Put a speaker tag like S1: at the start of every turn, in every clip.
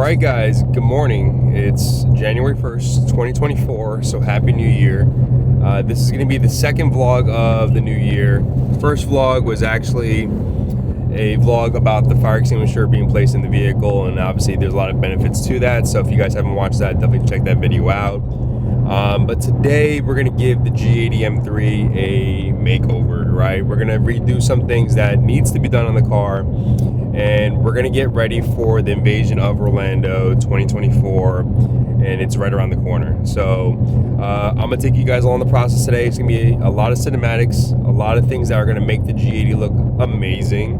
S1: Alright guys, good morning. It's January 1st, 2024, so Happy New Year. This is going to be the second vlog of the new year. First vlog was actually a vlog about the fire extinguisher being placed in the vehicle, and obviously there's a lot of benefits to that, so if you guys haven't watched that, definitely check that video out. But today we're going to give the G80 M3 a makeover, right? We're going to redo some things that needs to be done on the car, and we're going to get ready for the invasion of Orlando 2024, and it's right around the corner. So I'm going to take you guys along the process today. It's going to be a lot of cinematics, a lot of things that are going to make the G80 look amazing,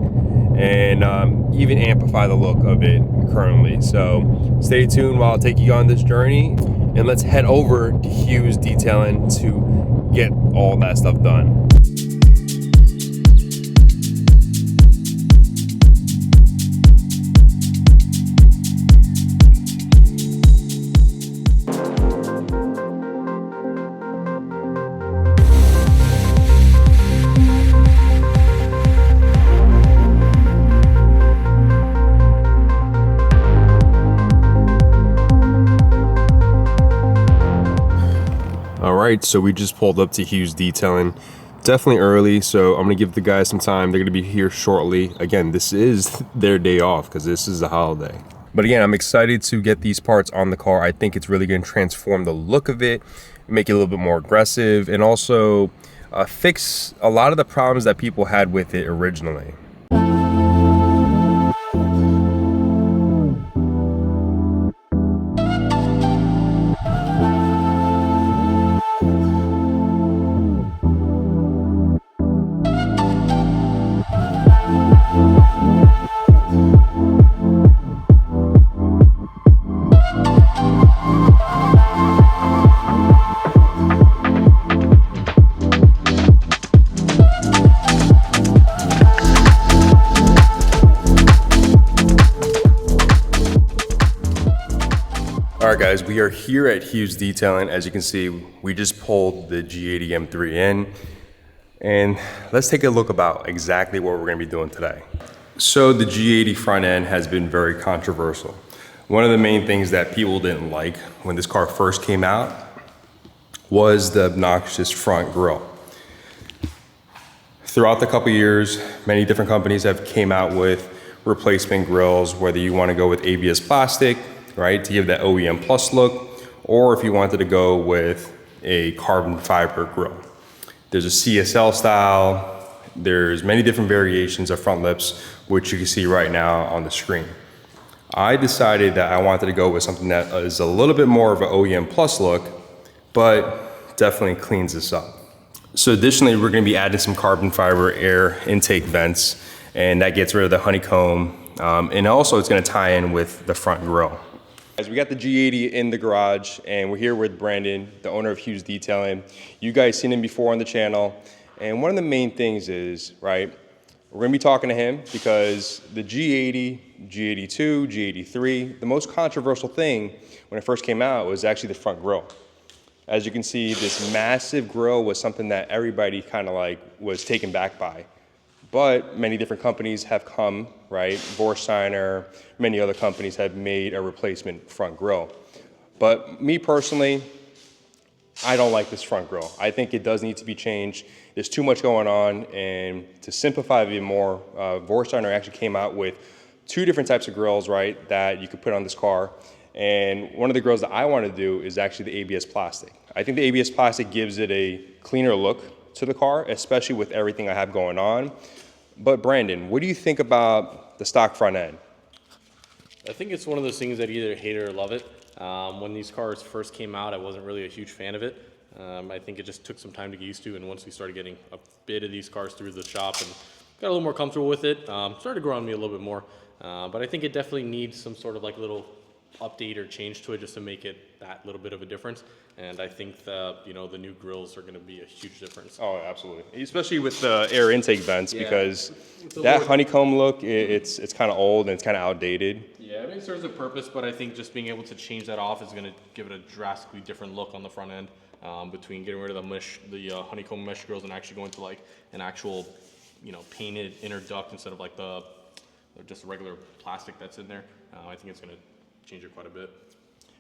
S1: and even amplify the look of it currently. So stay tuned while I take you on this journey, and let's head over to Hugh's Detailing to get all that stuff done. Alright, so we just pulled up to Hugh's Detailing. Definitely early, so I'm going to give the guys some time. They're going to be here shortly. Again, this is their day off because this is a holiday. But again, I'm excited to get these parts on the car. I think it's really going to transform the look of it, make it a little bit more aggressive, and also fix a lot of the problems that people had with it originally. Alright guys, we are here at Hugh's Detailing. As you can see, we just pulled the G80 M3 in, and let's take a look about exactly what we're going to be doing today. So the G80 front end has been very controversial. One of the main things that people didn't like when this car first came out was the obnoxious front grille. Throughout the couple years, many different companies have came out with replacement grills, whether you want to go with ABS plastic, right, to give that OEM plus look, or if you wanted to go with a carbon fiber grille. There's a CSL style, there's many different variations of front lips, which you can see right now on the screen. I decided that I wanted to go with something that is a little bit more of an OEM plus look, but definitely cleans this up. So additionally, we're gonna be adding some carbon fiber air intake vents, and that gets rid of the honeycomb, and also it's gonna tie in with the front grille. As we got the G80 in the garage, and we're here with Brandon, the owner of Hugh's Detailing. You guys seen him before on the channel, and one of the main things is, right, we're gonna be talking to him because the G80, G82, G83, the most controversial thing when it first came out was actually the front grille. As you can see, this massive grille was something that everybody kind of like was taken back by. But many different companies have come, right? Vorsteiner, many other companies have made a replacement front grille. But me personally, I don't like this front grille. I think it does need to be changed. There's too much going on, and to simplify it even more, Vorsteiner actually came out with two different types of grills, right, that you could put on this car. And one of the grills that I want to do is actually the ABS plastic. I think the ABS plastic gives it a cleaner look to the car, especially with everything I have going on. But Brandon, what do you think about the stock front end?
S2: I think it's one of those things that you either hate it or love it. When these cars first came out, I wasn't really a huge fan of it. I think it just took some time to get used to, and once we started getting a bit of these cars through the shop and got a little more comfortable with it, started to grow on me a little bit more. But I think it definitely needs some sort of like little update or change to it just to make it that little bit of a difference. And I think the new grills are going to be a huge difference.
S1: Oh, absolutely. Especially with the air intake vents, because that honeycomb look, it's kind of old and it's kind of outdated.
S2: Yeah, it serves a purpose, but I think just being able to change that off is going to give it a drastically different look on the front end, between getting rid of the honeycomb mesh grills and actually going to like an actual, painted inner duct instead of like just regular plastic that's in there. I think it's going to change it quite a bit.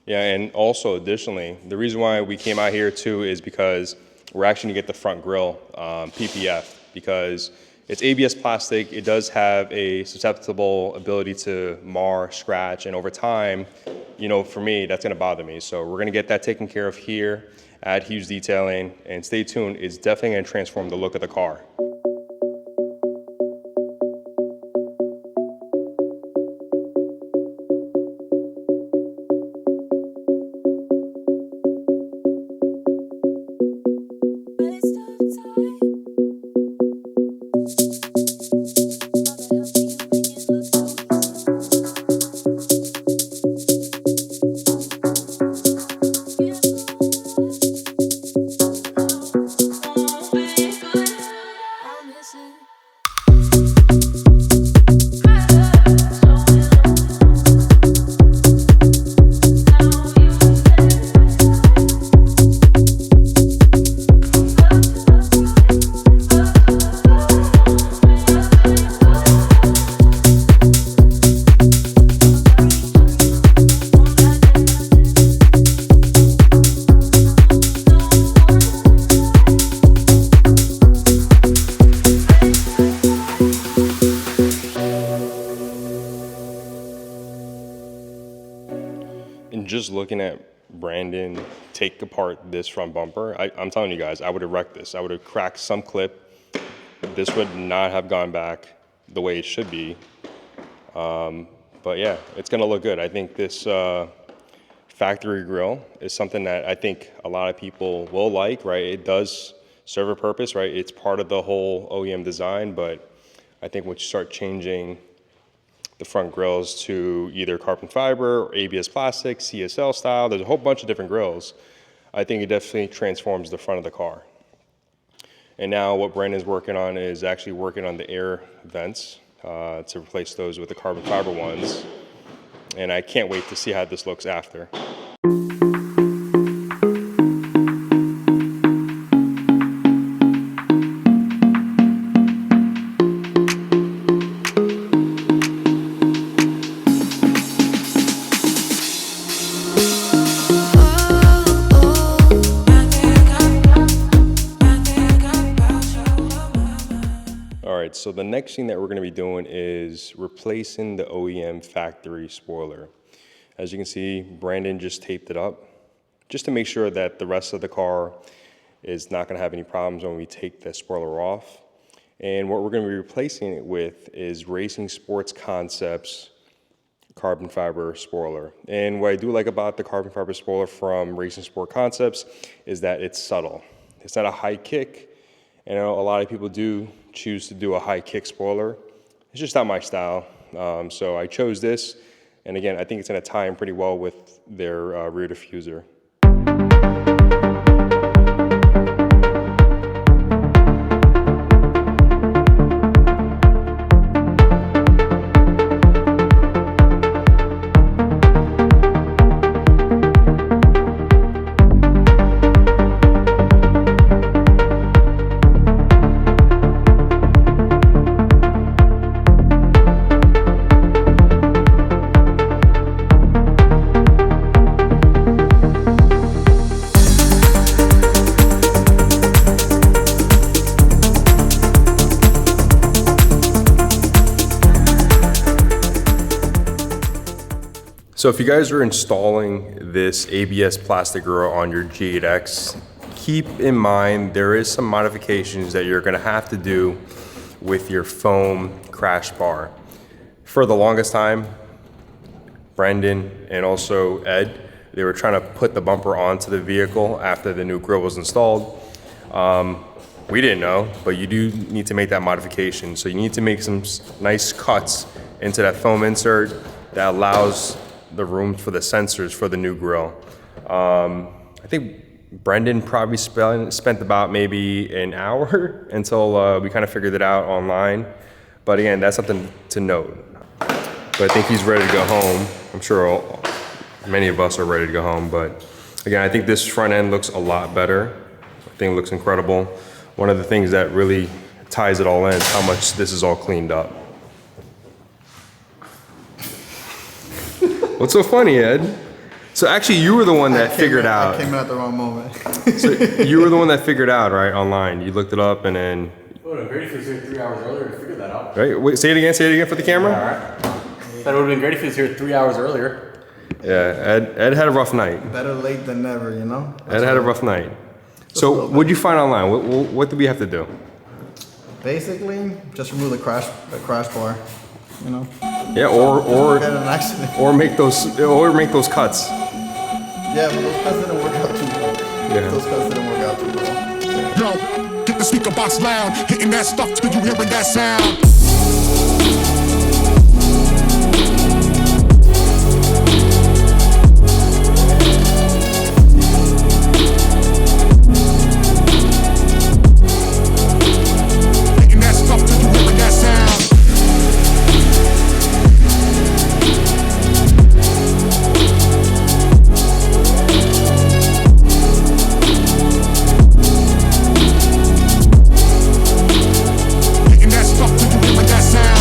S1: Yeah, and also additionally, the reason why we came out here too is because we're actually gonna get the front grille PPF, because it's ABS plastic. It does have a susceptible ability to mar, scratch, and over time, you know, for me, that's gonna bother me. So we're gonna get that taken care of here at Hugh's Detailing, and stay tuned. It's definitely gonna transform the look of the car. And just looking at Brandon take apart this front bumper, I'm telling you guys, I would have wrecked this. I would have cracked some clip. This would not have gone back the way it should be. But yeah, it's gonna look good. I think this factory grille is something that I think a lot of people will like, right? It does serve a purpose, right? It's part of the whole OEM design, but I think once you start changing the front grills to either carbon fiber or ABS plastic, CSL style, there's a whole bunch of different grills. I think it definitely transforms the front of the car. And now what Brandon's working on is actually working on the air vents to replace those with the carbon fiber ones. And I can't wait to see how this looks after. So the next thing that we're going to be doing is replacing the OEM factory spoiler. As you can see, Brandon just taped it up just to make sure that the rest of the car is not going to have any problems when we take the spoiler off. And what we're going to be replacing it with is Racing Sports Concepts carbon fiber spoiler. And what I do like about the carbon fiber spoiler from Racing Sport Concepts is that it's subtle. It's not a high kick. And I know a lot of people do choose to do a high kick spoiler. It's just not my style. So I chose this. And again, I think it's gonna tie in pretty well with their rear diffuser. So if you guys are installing this ABS plastic grille on your G8X, keep in mind there is some modifications that you're gonna have to do with your foam crash bar. For the longest time, Brendan and also Ed, they were trying to put the bumper onto the vehicle after the new grille was installed. We didn't know, but you do need to make that modification. So you need to make some nice cuts into that foam insert that allows the room for the sensors for the new grille. I think Brendan probably spent about maybe an hour until we kind of figured it out online. But again, that's something to note. But I think he's ready to go home. I'm sure many of us are ready to go home. But again, I think this front end looks a lot better. I think it looks incredible. One of the things that really ties it all in is how much this is all cleaned up. What's so funny, Ed? So actually, you were the one that figured out.
S3: I came in at the wrong moment.
S1: So you were the one that figured out, right, online. You looked it up and then.
S2: It would have been great if he was here 3 hours earlier to figure that out.
S1: Right. Wait. Say it again for the camera.
S2: All right. That would have been great if he was here 3 hours earlier.
S1: Yeah. Ed had a rough night.
S3: Better late than never, you know.
S1: Ed had a rough night. So what'd you find online? What did we have to do?
S3: Basically, just remove the crash bar, you know.
S1: Yeah. Or
S3: Get in an accident.
S1: or make those cuts.
S3: Yeah, but those cuts didn't work out too well.
S1: Yeah.
S3: Those cuts didn't work out too well.
S4: Yo, get the speaker box loud, hitting that stuff till you hearing that sound. Hitting that stuff till you hearing that sound. Hitting that stuff till you hearing that sound.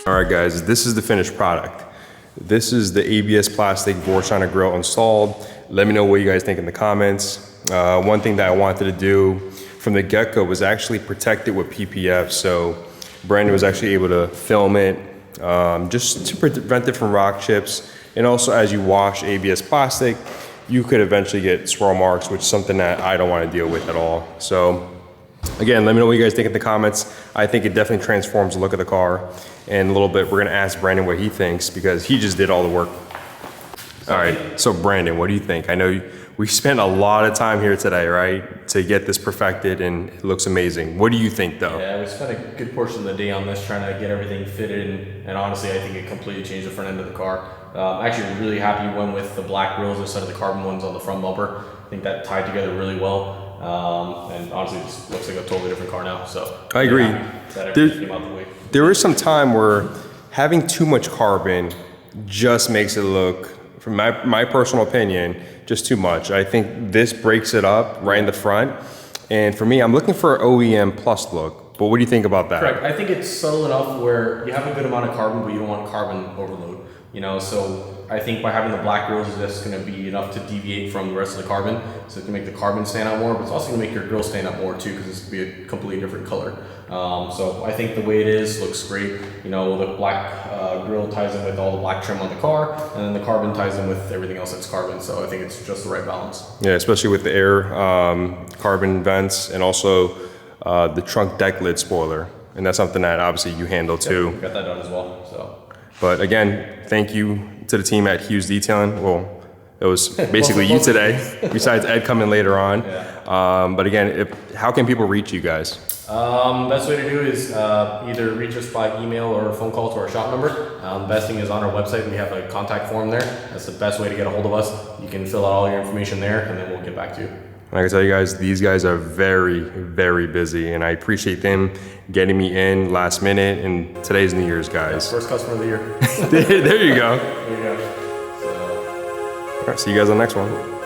S1: All right, guys, this is the finished product. This is the ABS plastic Vorsteiner grill installed. Let me know what you guys think in the comments. One thing that I wanted to do from the get-go was actually protect it with PPF. So Brandon was actually able to film it just to prevent it from rock chips. And also, as you wash ABS plastic, you could eventually get swirl marks, which is something that I don't want to deal with at all. So again, let me know what you guys think in the comments. I think it definitely transforms the look of the car. And a little bit, we're gonna ask Brandon what he thinks because he just did all the work. All right, so Brandon, what do you think? I know we spent a lot of time here today, right, to get this perfected, and it looks amazing. What do you think, though?
S2: Yeah, we spent a good portion of the day on this trying to get everything fitted, and honestly, I think it completely changed the front end of the car. Actually, I'm really happy we went with the black grills instead of the carbon ones on the front bumper. I think that tied together really well. And honestly, it just looks like a totally different car now. So
S1: I agree.
S2: That everything came out the way.
S1: There is some time where having too much carbon just makes it look, from my personal opinion, just too much. I think this breaks it up right in the front. And for me, I'm looking for an OEM plus look. But what do you think about that?
S2: Correct. I think it's subtle enough where you have a good amount of carbon, but you don't want carbon overload. You know, so I think by having the black grills, that's going to be enough to deviate from the rest of the carbon. So it can make the carbon stand out more, but it's also going to make your grill stand out more too, because it's going to be a completely different color. So I think the way it is looks great. You know, the black grill ties in with all the black trim on the car, and then the carbon ties in with everything else that's carbon. So I think it's just the right balance.
S1: Yeah, especially with the air carbon vents and also the trunk deck lid spoiler. And that's something that obviously you handle too.
S2: Got that done as well. So.
S1: But again, thank you to the team at Hugh's Detailing. Well, it was basically you today, besides Ed coming later on.
S2: Yeah.
S1: But again, how can people reach you guys?
S2: Best way to do is either reach us by email or phone call to our shop number. The best thing is on our website, we have a contact form there. That's the best way to get a hold of us. You can fill out all your information there, and then we'll get back to you.
S1: Like I tell you guys, these guys are very, very busy, and I appreciate them getting me in last minute. And today's New Year's, guys.
S2: First customer of the year.
S1: There you go.
S2: There you go. So.
S1: All right, see you guys on the next one.